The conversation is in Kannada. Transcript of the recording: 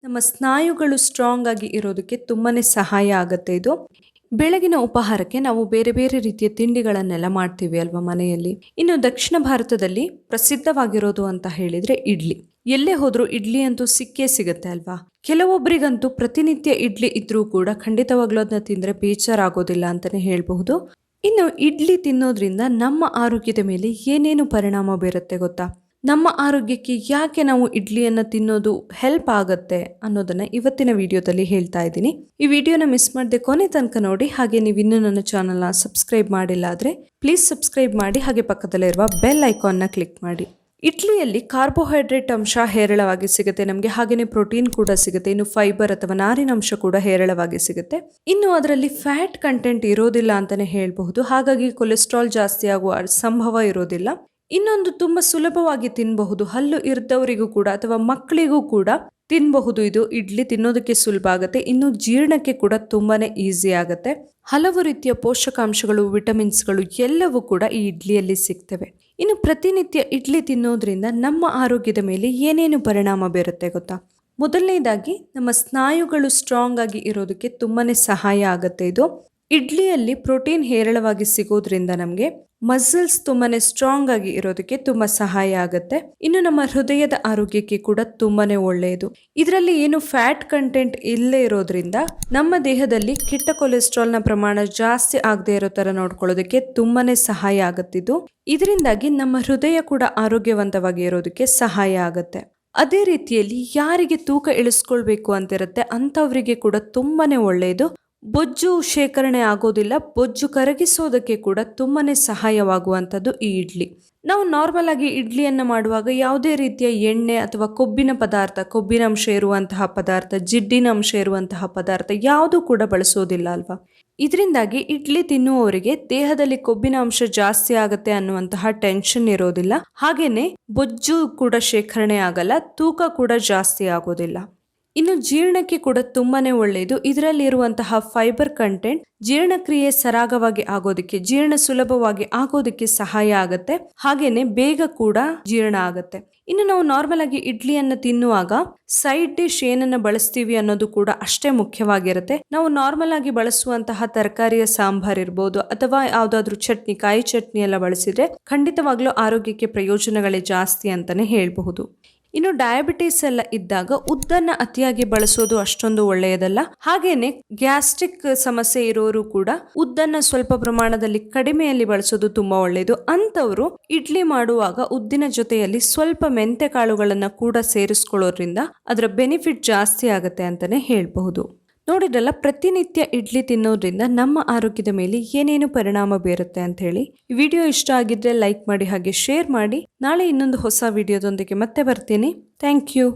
ನಮ್ಮ ಸ್ನಾಯುಗಳು ಸ್ಟ್ರಾಂಗ್ ಆಗಿ ಇರೋದಕ್ಕೆ ತುಂಬಾನೇ ಸಹಾಯ ಆಗುತ್ತೆ ಇದು. ಬೆಳಗಿನ ಉಪಹಾರಕ್ಕೆ ನಾವು ಬೇರೆ ಬೇರೆ ರೀತಿಯ ತಿಂಡಿಗಳನ್ನೆಲ್ಲ ಮಾಡ್ತೀವಿ ಅಲ್ವಾ ಮನೆಯಲ್ಲಿ. ಇನ್ನು ದಕ್ಷಿಣ ಭಾರತದಲ್ಲಿ ಪ್ರಸಿದ್ಧವಾಗಿರೋದು ಅಂತ ಹೇಳಿದ್ರೆ ಇಡ್ಲಿ. ಎಲ್ಲೇ ಹೋದ್ರೂ ಇಡ್ಲಿ ಅಂತೂ ಸಿಕ್ಕೇ ಸಿಗುತ್ತೆ ಅಲ್ವಾ. ಕೆಲವೊಬ್ಬರಿಗಂತೂ ಪ್ರತಿನಿತ್ಯ ಇಡ್ಲಿ ಇದ್ರೂ ಕೂಡ ಖಂಡಿತವಾಗ್ಲೂ ಅದನ್ನ ತಿಂದ್ರೆ ಬೇಜಾರಾಗೋದಿಲ್ಲ ಅಂತಾನೆ ಹೇಳ್ಬಹುದು. ಇನ್ನು ಇಡ್ಲಿ ತಿನ್ನೋದ್ರಿಂದ ನಮ್ಮ ಆರೋಗ್ಯದ ಮೇಲೆ ಏನೇನು ಪರಿಣಾಮ ಬೀರುತ್ತೆ ಗೊತ್ತಾ? ನಮ್ಮ ಆರೋಗ್ಯಕ್ಕೆ ಯಾಕೆ ನಾವು ಇಡ್ಲಿಯನ್ನು ತಿನ್ನೋದು ಹೆಲ್ಪ್ ಆಗುತ್ತೆ ಅನ್ನೋದನ್ನ ಇವತ್ತಿನ ವಿಡಿಯೋದಲ್ಲಿ ಹೇಳ್ತಾ ಇದ್ದೀನಿ. ಈ ವಿಡಿಯೋನ ಮಿಸ್ ಮಾಡದೆ ಕೊನೆ ತನಕ ನೋಡಿ. ಹಾಗೆ ನೀವು ಇನ್ನೂ ನನ್ನ ಚಾನಲ್ನ ಸಬ್ಸ್ಕ್ರೈಬ್ ಮಾಡಿಲ್ಲ ಆದರೆ ಪ್ಲೀಸ್ ಸಬ್ಸ್ಕ್ರೈಬ್ ಮಾಡಿ, ಹಾಗೆ ಪಕ್ಕದಲ್ಲಿರುವ ಬೆಲ್ ಐಕಾನ್ನ ಕ್ಲಿಕ್ ಮಾಡಿ. ಇಡ್ಲಿಯಲ್ಲಿ ಕಾರ್ಬೋಹೈಡ್ರೇಟ್ ಅಂಶ ಹೇರಳವಾಗಿ ಸಿಗುತ್ತೆ ನಮಗೆ, ಹಾಗೆಯೇ ಪ್ರೋಟೀನ್ ಕೂಡ ಸಿಗುತ್ತೆ, ಇನ್ನು ಫೈಬರ್ ಅಥವಾ ನಾರಿನಂಶ ಕೂಡ ಹೇರಳವಾಗಿ ಸಿಗುತ್ತೆ. ಇನ್ನು ಅದರಲ್ಲಿ ಫ್ಯಾಟ್ ಕಂಟೆಂಟ್ ಇರೋದಿಲ್ಲ ಅಂತಾನೆ ಹೇಳಬಹುದು, ಹಾಗಾಗಿ ಕೊಲೆಸ್ಟ್ರಾಲ್ ಜಾಸ್ತಿ ಆಗುವ ಸಂಭವ ಇರೋದಿಲ್ಲ. ಇನ್ನೊಂದು ತುಂಬಾ ಸುಲಭವಾಗಿ ತಿನ್ನಬಹುದು, ಹಲ್ಲು ಇರ್ದವರಿಗೂ ಕೂಡ ಅಥವಾ ಮಕ್ಕಳಿಗೂ ಕೂಡ ತಿನ್ನಬಹುದು. ಇದು ಇಡ್ಲಿ ತಿನ್ನೋದಕ್ಕೆ ಸುಲಭ ಆಗುತ್ತೆ, ಇನ್ನು ಜೀರ್ಣಕ್ಕೆ ಕೂಡ ತುಂಬಾನೇ ಈಸಿ ಆಗುತ್ತೆ. ಹಲವು ರೀತಿಯ ಪೋಷಕಾಂಶಗಳು, ವಿಟಮಿನ್ಸ್ಗಳು ಎಲ್ಲವೂ ಕೂಡ ಈ ಇಡ್ಲಿಯಲ್ಲಿ ಸಿಗ್ತವೆ. ಇನ್ನು ಪ್ರತಿನಿತ್ಯ ಇಡ್ಲಿ ತಿನ್ನೋದ್ರಿಂದ ನಮ್ಮ ಆರೋಗ್ಯದ ಮೇಲೆ ಏನೇನು ಪರಿಣಾಮ ಬೀರುತ್ತೆ ಗೊತ್ತಾ? ಮೊದಲನೇದಾಗಿ ನಮ್ಮ ಸ್ನಾಯುಗಳು ಸ್ಟ್ರಾಂಗ್ ಆಗಿ ಇರೋದಕ್ಕೆ ತುಂಬಾನೇ ಸಹಾಯ ಆಗುತ್ತೆ ಇದು. ಇಡ್ಲಿಯಲ್ಲಿ ಪ್ರೋಟೀನ್ ಹೇರಳವಾಗಿ ಸಿಗೋದ್ರಿಂದ ನಮಗೆ ಮಸಲ್ಸ್ ತುಂಬಾನೇ ಸ್ಟ್ರಾಂಗ್ ಆಗಿ ಇರೋದಕ್ಕೆ ತುಂಬಾ ಸಹಾಯ ಆಗುತ್ತೆ. ಇನ್ನು ನಮ್ಮ ಹೃದಯದ ಆರೋಗ್ಯಕ್ಕೆ ಕೂಡ ತುಂಬಾನೇ ಒಳ್ಳೆಯದು. ಇದರಲ್ಲಿ ಏನು ಫ್ಯಾಟ್ ಕಂಟೆಂಟ್ ಇಲ್ಲೇ ಇರೋದ್ರಿಂದ ನಮ್ಮ ದೇಹದಲ್ಲಿ ಕೆಟ್ಟ ಕೊಲೆಸ್ಟ್ರಾಲ್ ನ ಪ್ರಮಾಣ ಜಾಸ್ತಿ ಆಗದೆ ಇರೋ ತರ ನೋಡ್ಕೊಳ್ಳೋದಕ್ಕೆ ತುಂಬಾನೇ ಸಹಾಯ ಆಗುತ್ತಿದ್ದು, ಇದರಿಂದಾಗಿ ನಮ್ಮ ಹೃದಯ ಕೂಡ ಆರೋಗ್ಯವಂತವಾಗಿ ಇರೋದಕ್ಕೆ ಸಹಾಯ ಆಗುತ್ತೆ. ಅದೇ ರೀತಿಯಲ್ಲಿ ಯಾರಿಗೆ ತೂಕ ಇಳಿಸ್ಕೊಳ್ಬೇಕು ಅಂತಿರುತ್ತೆ ಅಂತವರಿಗೆ ಕೂಡ ತುಂಬಾನೇ ಒಳ್ಳೆಯದು. ಬೊಜ್ಜು ಶೇಖರಣೆ ಆಗೋದಿಲ್ಲ, ಬೊಜ್ಜು ಕರಗಿಸೋದಕ್ಕೆ ಕೂಡ ತುಂಬಾನೇ ಸಹಾಯವಾಗುವಂಥದ್ದು ಈ ಇಡ್ಲಿ. ನಾವು ನಾರ್ಮಲ್ ಆಗಿ ಇಡ್ಲಿಯನ್ನು ಮಾಡುವಾಗ ಯಾವುದೇ ರೀತಿಯ ಎಣ್ಣೆ ಅಥವಾ ಕೊಬ್ಬಿನ ಪದಾರ್ಥ, ಕೊಬ್ಬಿನ ಅಂಶ ಇರುವಂತಹ ಪದಾರ್ಥ, ಜಿಡ್ಡಿನ ಅಂಶ ಇರುವಂತಹ ಪದಾರ್ಥ ಯಾವುದೂ ಕೂಡ ಬಳಸೋದಿಲ್ಲ ಅಲ್ವಾ. ಇದರಿಂದಾಗಿ ಇಡ್ಲಿ ತಿನ್ನುವವರಿಗೆ ದೇಹದಲ್ಲಿ ಕೊಬ್ಬಿನ ಅಂಶ ಜಾಸ್ತಿ ಆಗುತ್ತೆ ಅನ್ನುವಂತಹ ಟೆನ್ಷನ್ ಇರೋದಿಲ್ಲ, ಹಾಗೇನೆ ಬೊಜ್ಜು ಕೂಡ ಶೇಖರಣೆ ಆಗಲ್ಲ, ತೂಕ ಕೂಡ ಜಾಸ್ತಿ ಆಗೋದಿಲ್ಲ. ಇನ್ನು ಜೀರ್ಣಕ್ಕೆ ಕೂಡ ತುಂಬಾನೇ ಒಳ್ಳೆಯದು. ಇದರಲ್ಲಿರುವಂತಹ ಫೈಬರ್ ಕಂಟೆಂಟ್ ಜೀರ್ಣಕ್ರಿಯೆ ಸರಾಗವಾಗಿ ಆಗೋದಕ್ಕೆ, ಜೀರ್ಣ ಸುಲಭವಾಗಿ ಆಗೋದಕ್ಕೆ ಸಹಾಯ ಆಗುತ್ತೆ, ಹಾಗೇನೆ ಬೇಗ ಕೂಡ ಜೀರ್ಣ ಆಗುತ್ತೆ. ಇನ್ನು ನಾವು ನಾರ್ಮಲ್ ಆಗಿ ಇಡ್ಲಿಯನ್ನು ತಿನ್ನುವಾಗ ಸೈಡ್ ಡಿಶ್ ಏನನ್ನ ಬಳಸ್ತೀವಿ ಅನ್ನೋದು ಕೂಡ ಅಷ್ಟೇ ಮುಖ್ಯವಾಗಿರುತ್ತೆ. ನಾವು ನಾರ್ಮಲ್ ಆಗಿ ಬಳಸುವಂತಹ ತರಕಾರಿಯ ಸಾಂಬಾರ್ ಇರ್ಬೋದು ಅಥವಾ ಯಾವ್ದಾದ್ರು ಚಟ್ನಿ, ಕಾಯಿ ಚಟ್ನಿ ಎಲ್ಲ ಬಳಸಿದ್ರೆ ಖಂಡಿತವಾಗ್ಲೂ ಆರೋಗ್ಯಕ್ಕೆ ಪ್ರಯೋಜನಗಳೇ ಜಾಸ್ತಿ ಅಂತಾನೆ ಹೇಳ್ಬಹುದು. ಇನ್ನು ಡಯಾಬಿಟಿಸ್ ಎಲ್ಲ ಇದ್ದಾಗ ಉದ್ದನ್ನ ಅತಿಯಾಗಿ ಬಳಸೋದು ಅಷ್ಟೊಂದು ಒಳ್ಳೆಯದಲ್ಲ, ಹಾಗೇನೆ ಗ್ಯಾಸ್ಟ್ರಿಕ್ ಸಮಸ್ಯೆ ಇರೋರು ಕೂಡ ಉದ್ದನ್ನ ಸ್ವಲ್ಪ ಪ್ರಮಾಣದಲ್ಲಿ ಕಡಿಮೆಯಲ್ಲಿ ಬಳಸೋದು ತುಂಬಾ ಒಳ್ಳೆಯದು. ಅಂತವರು ಇಡ್ಲಿ ಮಾಡುವಾಗ ಉದ್ದಿನ ಜೊತೆಯಲ್ಲಿ ಸ್ವಲ್ಪ ಮೆಂತೆ ಕಾಳುಗಳನ್ನ ಕೂಡ ಸೇರಿಸ್ಕೊಳ್ಳೋದ್ರಿಂದ ಅದರ ಬೆನಿಫಿಟ್ ಜಾಸ್ತಿ ಆಗುತ್ತೆ ಅಂತಾನೆ ಹೇಳ್ಬಹುದು. ನೋಡಿದ್ರಲ್ಲ, ಪ್ರತಿನಿತ್ಯ ಇಡ್ಲಿ ತಿನ್ನೋದ್ರಿಂದ ನಮ್ಮ ಆರೋಗ್ಯದ ಮೇಲೆ ಏನೇನು ಪರಿಣಾಮ ಬೀರುತ್ತೆ ಅಂತ ಹೇಳಿ. ಈ ವಿಡಿಯೋ ಇಷ್ಟ ಆಗಿದ್ರೆ ಲೈಕ್ ಮಾಡಿ, ಹಾಗೆ ಶೇರ್ ಮಾಡಿ. ನಾಳೆ ಇನ್ನೊಂದು ಹೊಸ ವಿಡಿಯೋದೊಂದಿಗೆ ಮತ್ತೆ ಬರ್ತೀನಿ. Thank you.